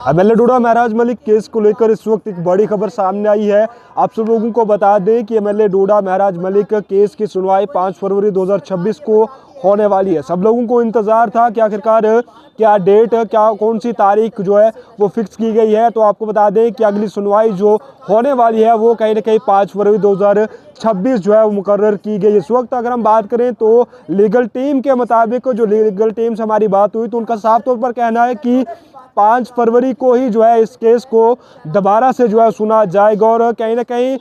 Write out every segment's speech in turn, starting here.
MLA डोडा महराज Malik case को लेकर इस वक्त एक बड़ी खबर सामने आई है। आप सब लोगों को बता दें कि एमएलए डोडा महराज मलिक केस की सुनवाई 5 फरवरी 2026 को होने वाली है। सब लोगों को इंतजार था कि आखिरकार क्या डेट, क्या कौन सी तारीख जो है वो फिक्स की गई है। तो आपको बता दें कि अगली सुनवाई जो होने वाली है वो कहीं ना कहीं 5 फरवरी 2026 जो है वो मुकर्रर की गई। इस वक्त अगर हम बात करें तो लीगल टीम के मुताबिक, जो लीगल टीम से हमारी बात हुई तो उनका साफ तौर पर कहना है कि 5 फरवरी को ही जो है इस केस को दोबारा से जो है सुना जाएगा। और कहीं ना कहीं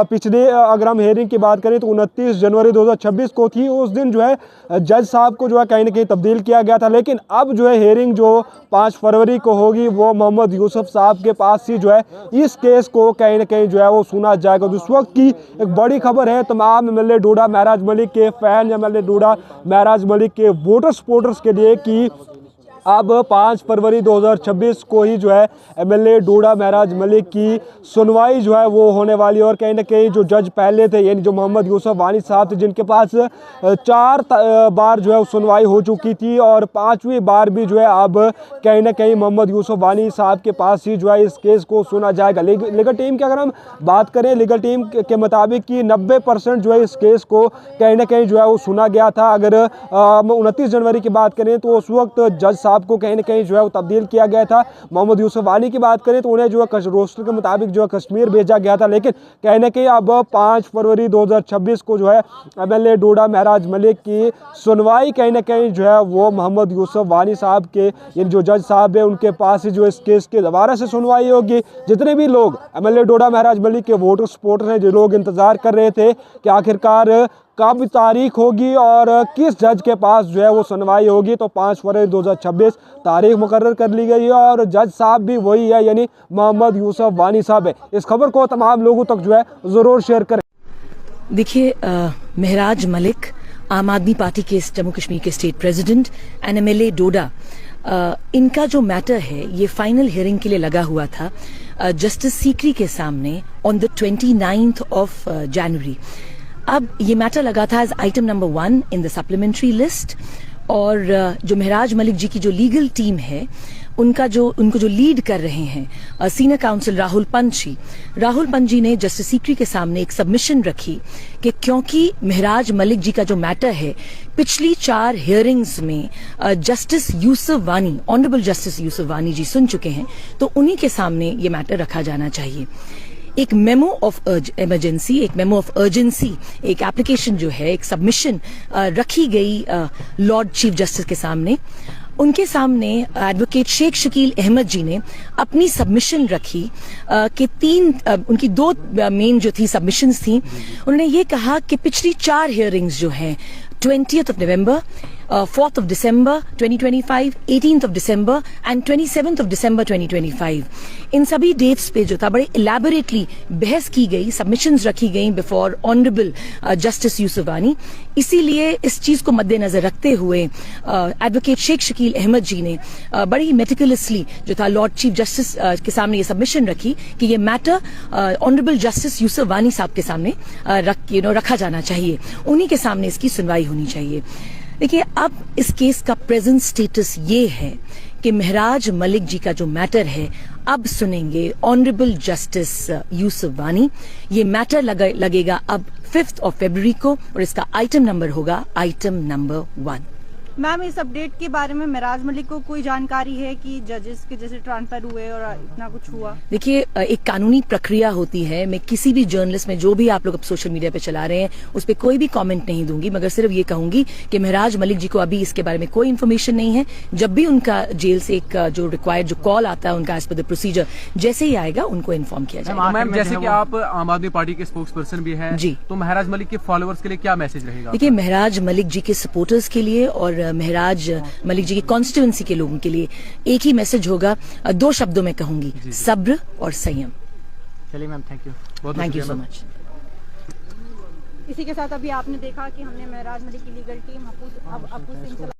पिछले अगर हम हेयरिंग की बात करें तो 29 जनवरी 2026 को थी। उस दिन जो है जज साहब को जो है कहीं ना कहीं तब्दील किया गया था, लेकिन अब जो है हेयरिंग जो 5 फरवरी को होगी वो मोहम्मद यूसुफ साहब के पास ही जो है इस केस को कहीं ना कहीं जो है वो सुना जाएगा। तो इस वक्त की एक बड़ी खबर है तमाम एमएलए डोडा महराज मलिक के फैन, एमएलए डोडा महराज मलिक के वोटर सपोर्टर्स के लिए कि अब 5 फरवरी 2026 को ही जो है एमएलए डोडा महराज मलिक की सुनवाई जो है वो होने वाली है। और कहीं ना कहीं जो जज पहले थे, यानी जो मोहम्मद यूसुफ वानी साहब थे, जिनके पास 4 बार जो है सुनवाई हो चुकी थी और 5वीं बार भी जो है अब कहीं ना कहीं मोहम्मद यूसुफ वानी साहब के पास ही जो है इस केस को सुना जाएगा। लीगल टीम की अगर हम बात करें, लीगल टीम के मुताबिक कि 90% जो है इस केस को कहीं ना कहीं जो है वो सुना गया था। अगर 29 जनवरी की बात करें तो उस वक्त जज आपको कहीं ना कहीं जो है वो तब्दील किया गया था। मोहम्मद यूसुफ वानी की बात करें तो उन्हें जो है रोस्टर के मुताबिक जो है कश्मीर भेजा गया था, लेकिन कहीं ना कहीं अब 5 फरवरी 2026 को जो है एमएलए डोडा महराज मलिक की सुनवाई कहीं ना कहीं जो है वो मोहम्मद यूसुफ वानी साहब के, यानी जो जज साहब है उनके पास ही जो इस केस की दोबारा से सुनवाई होगी। जितने भी लोग एमएलए डोडा महराज मलिक के वोटर सपोर्टर हैं, जो लोग इंतजार कर रहे थे कि आखिरकार कब तारीख होगी और किस जज के पास जो है वो सुनवाई होगी, तो 5 फरवरी 2026 तारीख मुकर्रर कर ली गई है और जज साहब भी वही है, यानी मोहम्मद यूसुफ वानी साहब है। इस खबर को तमाम लोगों तक जो है ज़रूर शेयर करें। देखिए, महराज मलिक आम आदमी पार्टी के जम्मू कश्मीर के स्टेट प्रेसिडेंट एंड एमएलए डोडा, इनका जो मैटर है ये फाइनल हियरिंग के लिए लगा हुआ था जस्टिस सीकरी के सामने on the 29th of January. अब ये मैटर लगा था as item number 1 in the supplementary list. और जो महराज मलिक जी की जो लीगल टीम है उनको जो लीड कर रहे हैं सीनियर काउंसिल राहुल पंत जी ने जस्टिस सीकरी के सामने एक सबमिशन रखी कि क्योंकि महराज मलिक जी का जो मैटर है पिछली 4 हियरिंग्स में जस्टिस यूसुफ वानी, ऑनरेबल जस्टिस यूसुफ वानी जी सुन चुके हैं, तो उन्हीं के सामने ये मैटर रखा जाना चाहिए। एक मेमो ऑफ इमरजेंसी, एक मेमो ऑफ अर्जेंसी, एक एप्लीकेशन जो है, एक सबमिशन रखी गई लॉर्ड चीफ जस्टिस के सामने। उनके सामने एडवोकेट शेख शकील अहमद जी ने अपनी सबमिशन रखी कि उनकी 2 मेन जो थी सबमिशंस थी। उन्होंने ये कहा कि पिछली 4 हियरिंग्स जो हैं 20th of November, 4th of December 2025, 18th of December and 27th of December 2025, इन सभी डेट्स पे जो था बड़े इलेबोरेटली बहस की गई, सबमिशंस रखी गई बिफोर ऑनरेबल जस्टिस यूसुफ वानी। इसीलिए इस चीज को मद्देनजर रखते हुए एडवोकेट शेख शकील अहमद जी ने बड़ी मेटिकुलसली जो था लॉर्ड चीफ जस्टिस के सामने ये सबमिशन रखी कि ये मैटर ऑनरेबल जस्टिस यूसुफ वानी साहब के सामने रखा जाना चाहिए, उन्हीं के सामने इसकी सुनवाई होनी चाहिए। देखिए, अब इस केस का प्रेजेंट स्टेटस ये है कि महराज मलिक जी का जो मैटर है अब सुनेंगे ऑनरेबल जस्टिस यूसुफ वानी। ये मैटर लगेगा अब 5th of February को और इसका आइटम नंबर होगा आइटम नंबर 1। मैम, इस अपडेट के बारे में महराज मलिक को कोई जानकारी है कि जजेस के जैसे ट्रांसफर हुए और इतना कुछ हुआ? देखिए, एक कानूनी प्रक्रिया होती है। मैं किसी भी जर्नलिस्ट में जो भी आप लोग अब सोशल मीडिया पे चला रहे हैं उस पर कोई भी कमेंट नहीं दूंगी, मगर सिर्फ ये कहूंगी कि महराज मलिक जी को अभी इसके बारे में कोई इन्फॉर्मेशन नहीं है। जब भी उनका जेल से एक जो रिक्वायर्ड जो कॉल आता है उनका एज पर द प्रोसीजर जैसे ही आएगा उनको इन्फॉर्म किया जाएगा। मैम, जैसे कि आप आम आदमी पार्टी के स्पोक्स पर्सन भी हैं जी, तो महराज मलिक के फॉलोअर्स के लिए क्या मैसेज रहेगा? देखिए, महराज मलिक जी के सपोर्टर्स के लिए और महराज मलिक जी की कॉन्स्टिट्यूएंसी के लोगों के लिए एक ही मैसेज होगा, 2 शब्दों में कहूंगी, सब्र और संयम। चलिए ma'am, thank you so much. इसी के साथ अभी आपने देखा कि हमने महराज मलिक की लीगल टीम